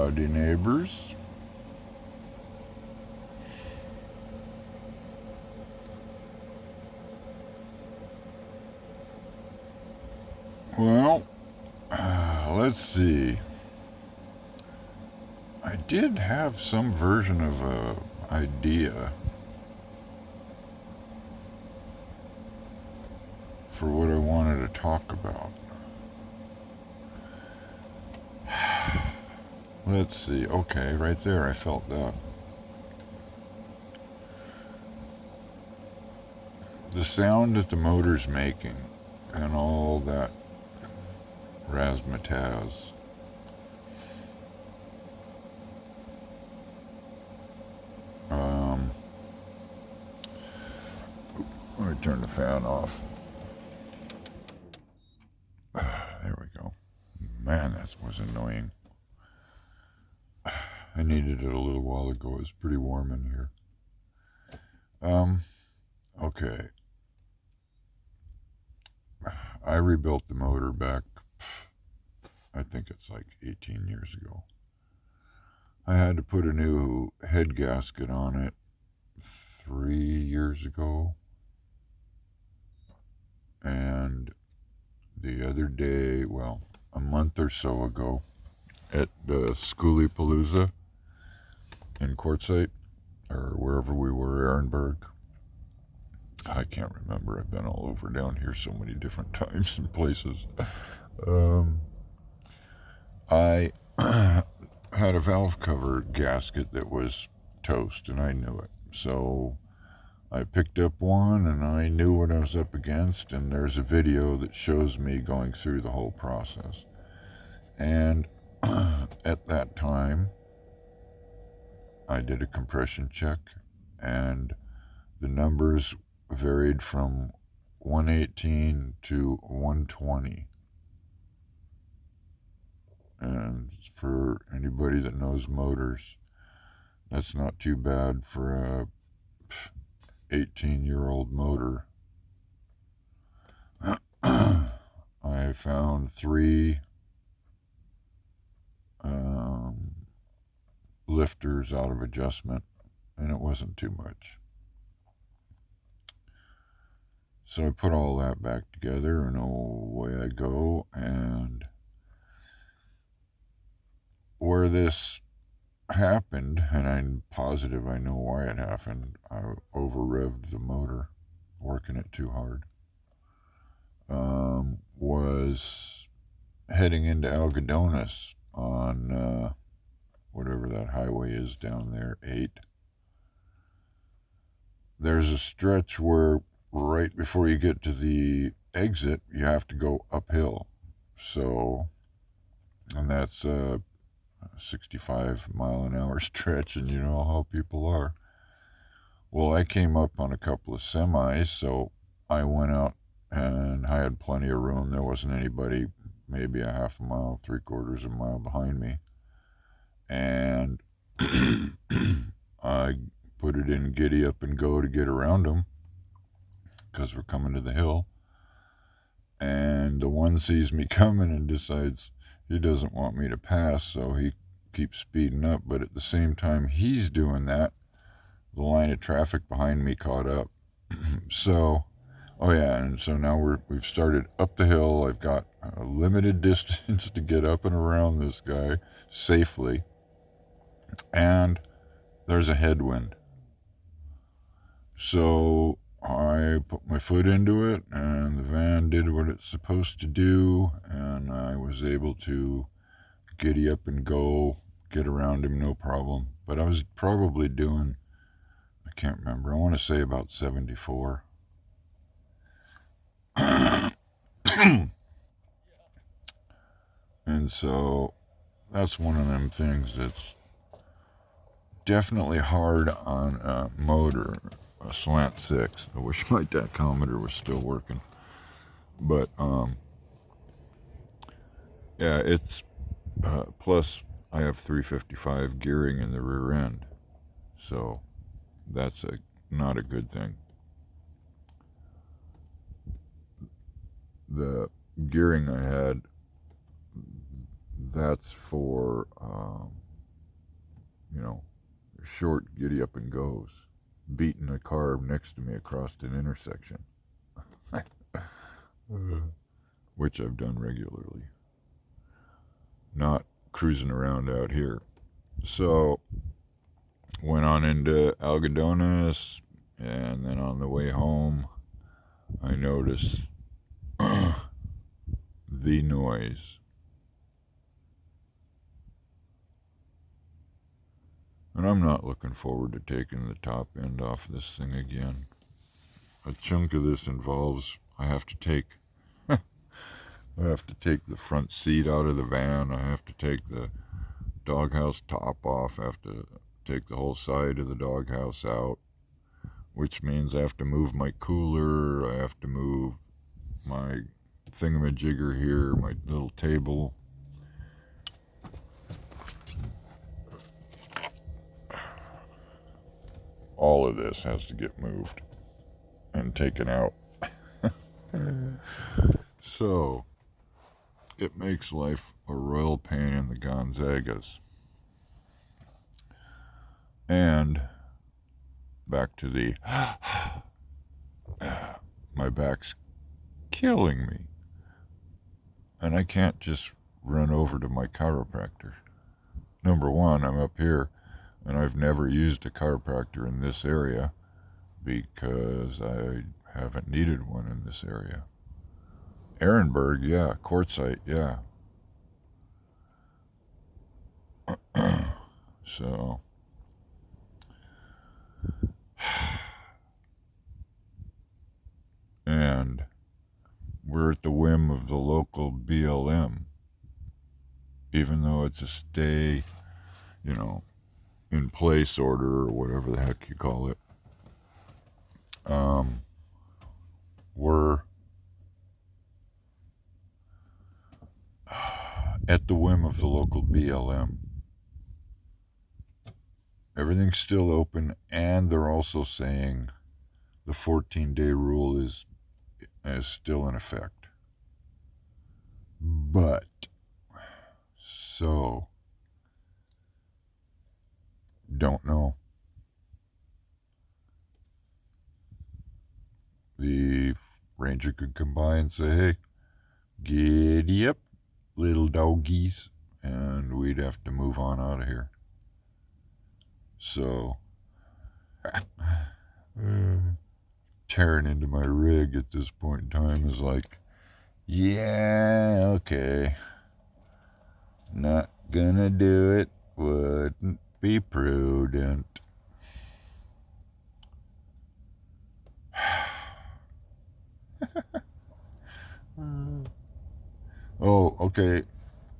Howdy, neighbors. Well, let's see. I did have some version of a idea for what I wanted to talk about. Let's see. Okay, right there, I felt that. The sound that the motor's making and all that razzmatazz. Let me turn the fan off. There we go. Man, that was annoying. I needed it a little while ago. It was pretty warm in here. Okay. I rebuilt the motor back, I think it's like 18 years ago. I had to put a new head gasket on it 3 years ago. And the other day, well, a month or so ago, at the Schoolie Palooza in Quartzsite, or wherever we were, Ehrenberg. I can't remember. I've been all over down here so many different times and places. I had a valve cover gasket that was toast, and I knew it. So I picked up one, and I knew what I was up against, and there's a video that shows me going through the whole process. And at that time, I did a compression check, and the numbers varied from 118 to 120. And for anybody that knows motors, that's not too bad for a 18-year-old motor. I found 3 lifters out of adjustment, and it wasn't too much. So I put all that back together, and away I go. And where this happened, and I'm positive I know why it happened, I over-revved the motor, working it too hard, was heading into Algodones on whatever that highway is down there, 8. There's a stretch where right before you get to the exit, you have to go uphill. So, and that's a 65-mile-an-hour stretch, and you know how people are. Well, I came up on a couple of semis, so I went out, and I had plenty of room. There wasn't anybody maybe a half a mile, 3/4 of a mile behind me. And I put it in giddy up and go to get around them, because we're coming to the hill. And the one sees me coming and decides he doesn't want me to pass, so he keeps speeding up. But at the same time he's doing that, the line of traffic behind me caught up. So, oh yeah, and so now we've started up the hill. I've got a limited distance to get up and around this guy safely, and there's a headwind. So I put my foot into it, and the van did what it's supposed to do, and I was able to giddy up and go, get around him, no problem. But I was probably doing, I can't remember, I want to say about 74. And so that's one of them things that's definitely hard on a motor, a slant 6. I wish my tachometer was still working. But yeah, it's plus I have 355 gearing in the rear end, so that's not a good thing. The gearing I had, that's for you know, short giddy up and goes, beating a car next to me across an intersection, which I've done regularly, not cruising around out here. So went on into Algodones, and then on the way home, I noticed the noise. And I'm not looking forward to taking the top end off this thing again. A chunk of this involves I have to take the front seat out of the van. I have to take the doghouse top off. I have to take the whole side of the doghouse out, which means I have to move my cooler. I have to move my thingamajigger here, my little table. All of this has to get moved and taken out. So it makes life a royal pain in the Gonzagas. And back to the my back's killing me. And I can't just run over to my chiropractor. Number one, I'm up here and I've never used a chiropractor in this area because I haven't needed one in this area. Ehrenberg, yeah. Quartzite, yeah. So, and we're at the whim of the local BLM, even though it's a stay, in place order or whatever the heck you call it. We're at the whim of the local BLM. Everything's still open, and they're also saying the 14-day rule is still in effect. But, so, don't know. The ranger could come by and say, hey, giddy up, little doggies, and we'd have to move on out of here. So, tearing into my rig at this point in time is like, yeah, okay. Not gonna do it. Wouldn't be prudent. Oh, okay.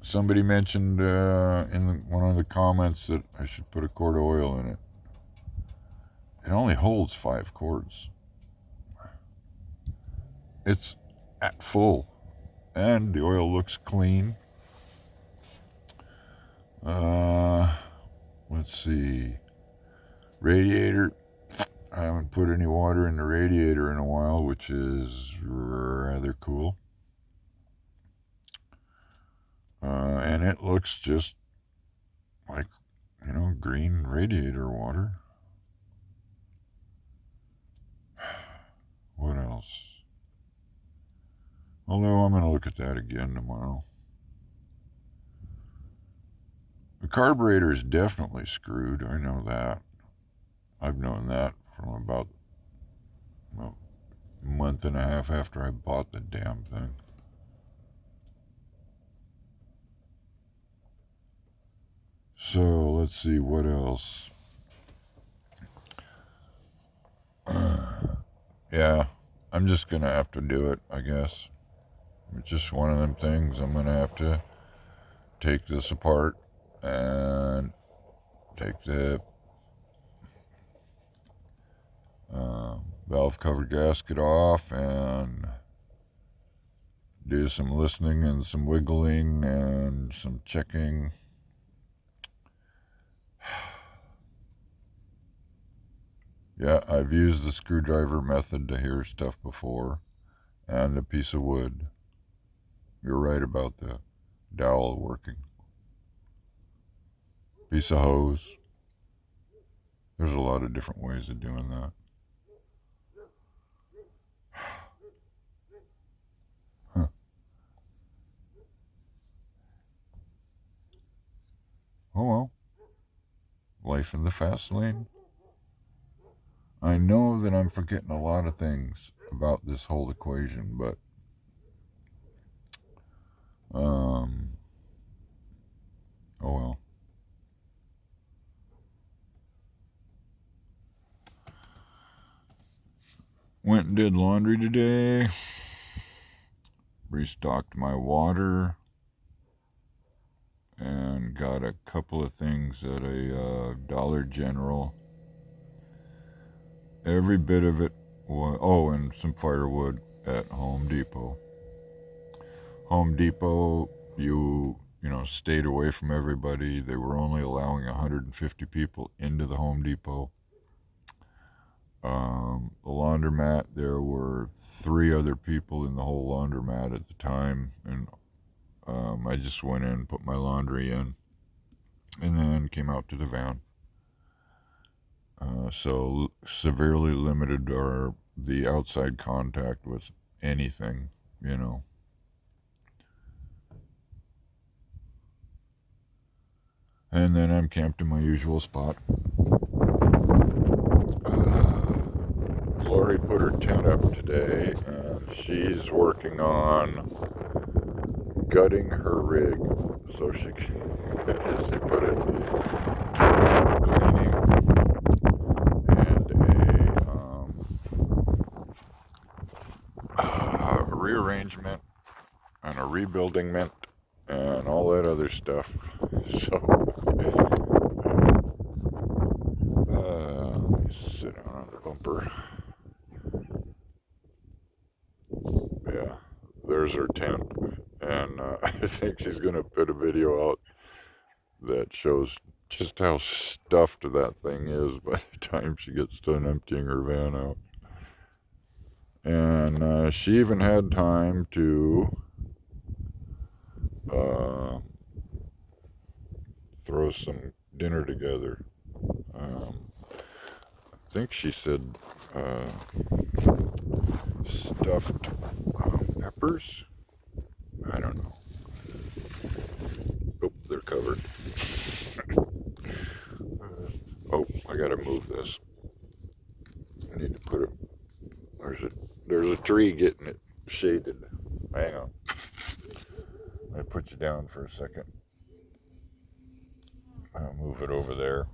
Somebody mentioned in one of the comments that I should put a quart of oil in it. It only holds 5 quarts. It's at full, and the oil looks clean. Let's see. Radiator. I haven't put any water in the radiator in a while, which is rather cool. And it looks just like, green radiator water. What else? Although I'm going to look at that again tomorrow. The carburetor is definitely screwed. I know that. I've known that from about a month and a half after I bought the damn thing. So, let's see, what else? Yeah, I'm just going to have to do it, I guess. It's just one of them things. I'm going to have to take this apart and take the valve cover gasket off and do some listening and some wiggling and some checking. Yeah, I've used the screwdriver method to hear stuff before, and a piece of wood. You're right about the dowel working. Piece of hose. There's a lot of different ways of doing that. Huh. Oh well. Life in the fast lane. I know that I'm forgetting a lot of things about this whole equation, but oh well. Went and did laundry today. Restocked my water. And got a couple of things at a Dollar General. Every bit of it was, oh, and some firewood at Home Depot. Home Depot, you know, stayed away from everybody. They were only allowing 150 people into the Home Depot. The laundromat, there were 3 other people in the whole laundromat at the time, and I just went in, put my laundry in, and then came out to the van. So severely limited the outside contact with anything, you know. And then I'm camped in my usual spot. Lori put her tent up today, and she's working on gutting her rig so she can, as she put it, cleaning and a rearrangement and a rebuilding mint and all that other stuff. So let me sit down on the bumper. Yeah, there's her tent, and I think she's gonna put a video out that shows just how stuffed that thing is by the time she gets done emptying her van out. And she even had time to throw some dinner together. I think she said stuffed peppers. I don't know. Oh, they're covered. Oh, I gotta move this. I need to put it. There's a tree getting it shaded. Hang on. I put you down for a second. I'll move it over there.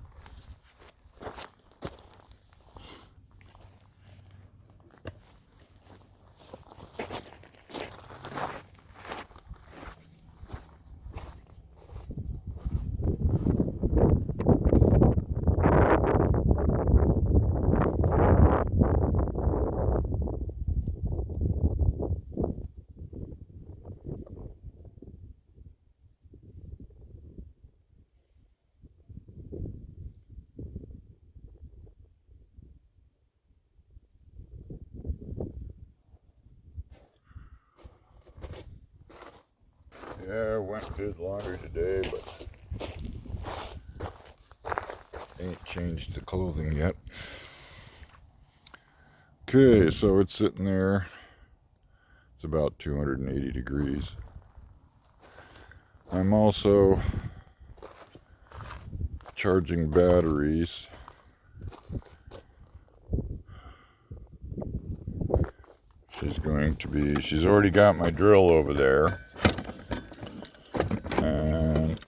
Yeah, I went and did laundry today, but ain't changed the clothing yet. Okay, so it's sitting there. It's about 280 degrees. I'm also charging batteries. She's already got my drill over there. And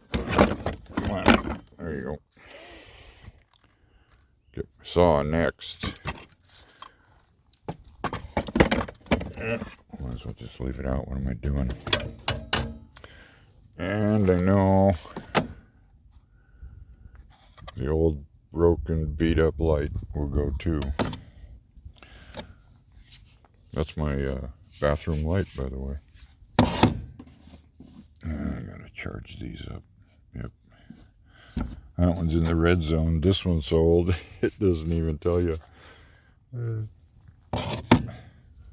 come on, there you go. Get my saw next. Might as well just leave it out. What am I doing? And I know the old broken beat up light will go too. That's my bathroom light, by the way. I gotta charge these up. Yep. That one's in the red zone. This one's so old it doesn't even tell you. I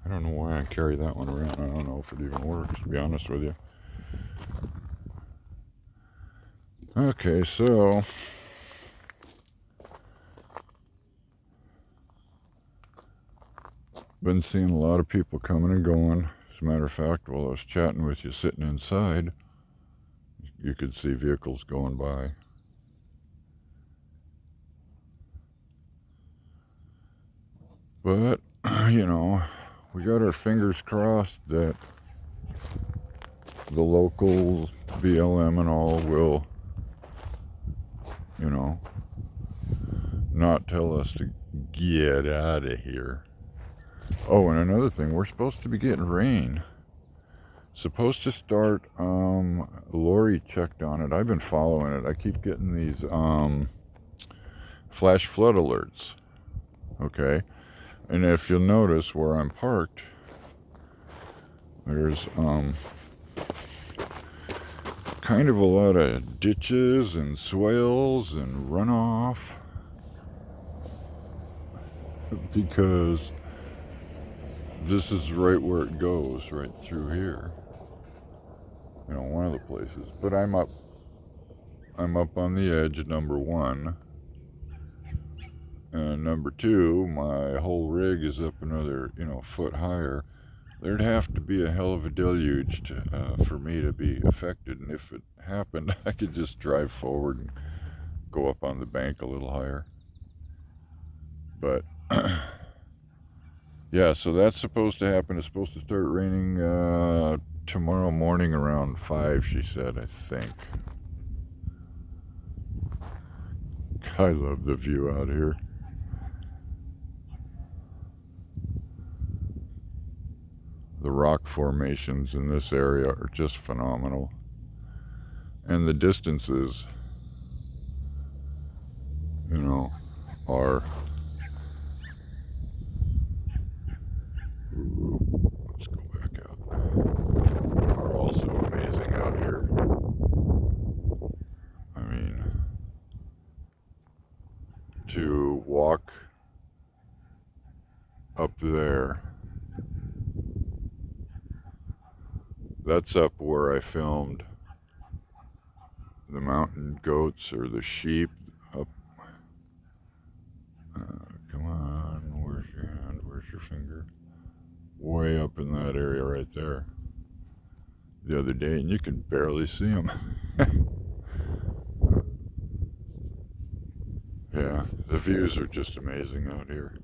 don't know why I carry that one around. I don't know if it even works, to be honest with you. Okay, so Been seeing a lot of people coming and going. As a matter of fact, while I was chatting with you sitting inside, you could see vehicles going by. But, you know, we got our fingers crossed that the local BLM and all will, you know, not tell us to get out of here. Oh, and another thing, we're supposed to be getting rain. Supposed to start, Lori checked on it. I've been following it. I keep getting these, flash flood alerts. Okay? And if you'll notice where I'm parked, there's, kind of a lot of ditches and swales and runoff. Because this is right where it goes, right through here. You know, one of the places. But I'm up on the edge, number one. And number two, my whole rig is up another, foot higher. There'd have to be a hell of a deluge for me to be affected. And if it happened, I could just drive forward and go up on the bank a little higher. But, yeah, so that's supposed to happen. It's supposed to start raining tomorrow morning around 5, she said, I think. I love the view out here. The rock formations in this area are just phenomenal. And the distances, are... Let's go back out. Are also amazing out here. I mean, to walk up there, that's up where I filmed the mountain goats or the sheep up. Come on, where's your hand? Where's your finger? Way up in that area right there. The other day, and you can barely see them. Yeah, the views are just amazing out here.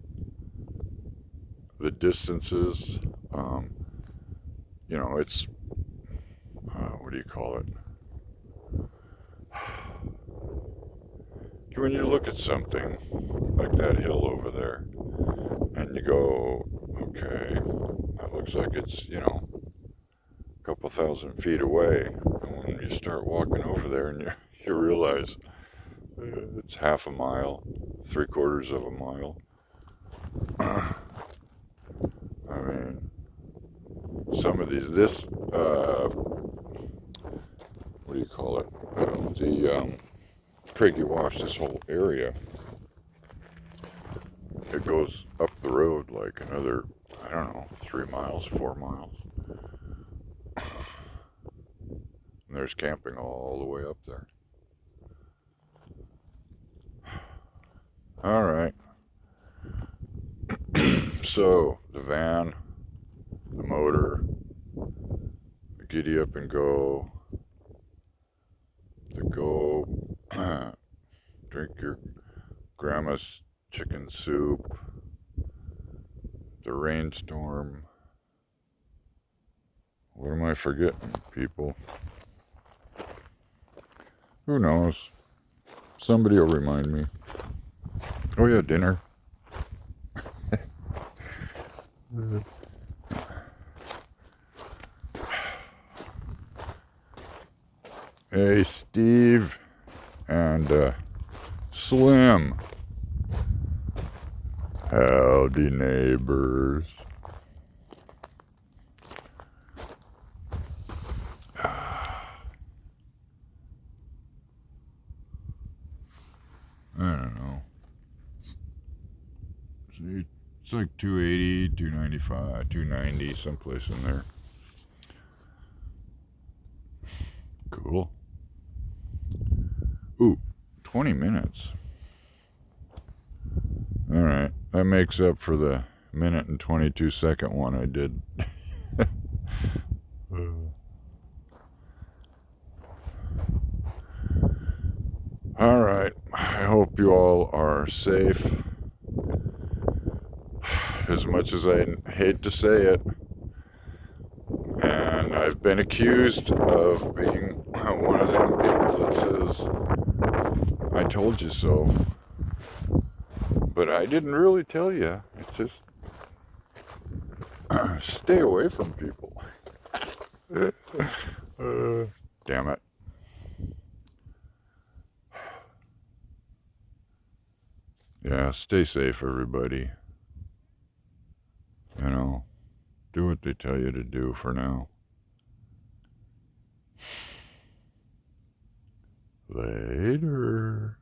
The distances, it's, what do you call it? When you look at something like that hill over there, and you go, okay, that looks like it's, a couple thousand feet away. And when you start walking over there and you realize it's half a mile, 3/4 of a mile. I mean, some of these, what do you call it? The Craigie Wash, this whole area, it goes up the road like another, 3 miles, 4 miles. And there's camping all the way up there. All right. So, the van, the motor, the giddy up and go, the go, drink your grandma's chicken soup, the rainstorm. What am I forgetting, people? Who knows? Somebody will remind me. Oh yeah, dinner. Hey, Steve and Slim. Howdy, neighbors. I don't know. See, it's like 280, 295, 290, someplace in there. Cool. Ooh, 20 minutes. Alright, that makes up for the minute and 22-second one I did. All right. I hope you all are safe. As much as I hate to say it, and I've been accused of being one of them people that says, I told you so. But I didn't really tell you. It's just stay away from people. Damn it. Yeah, stay safe, everybody. You know, do what they tell you to do for now. Later.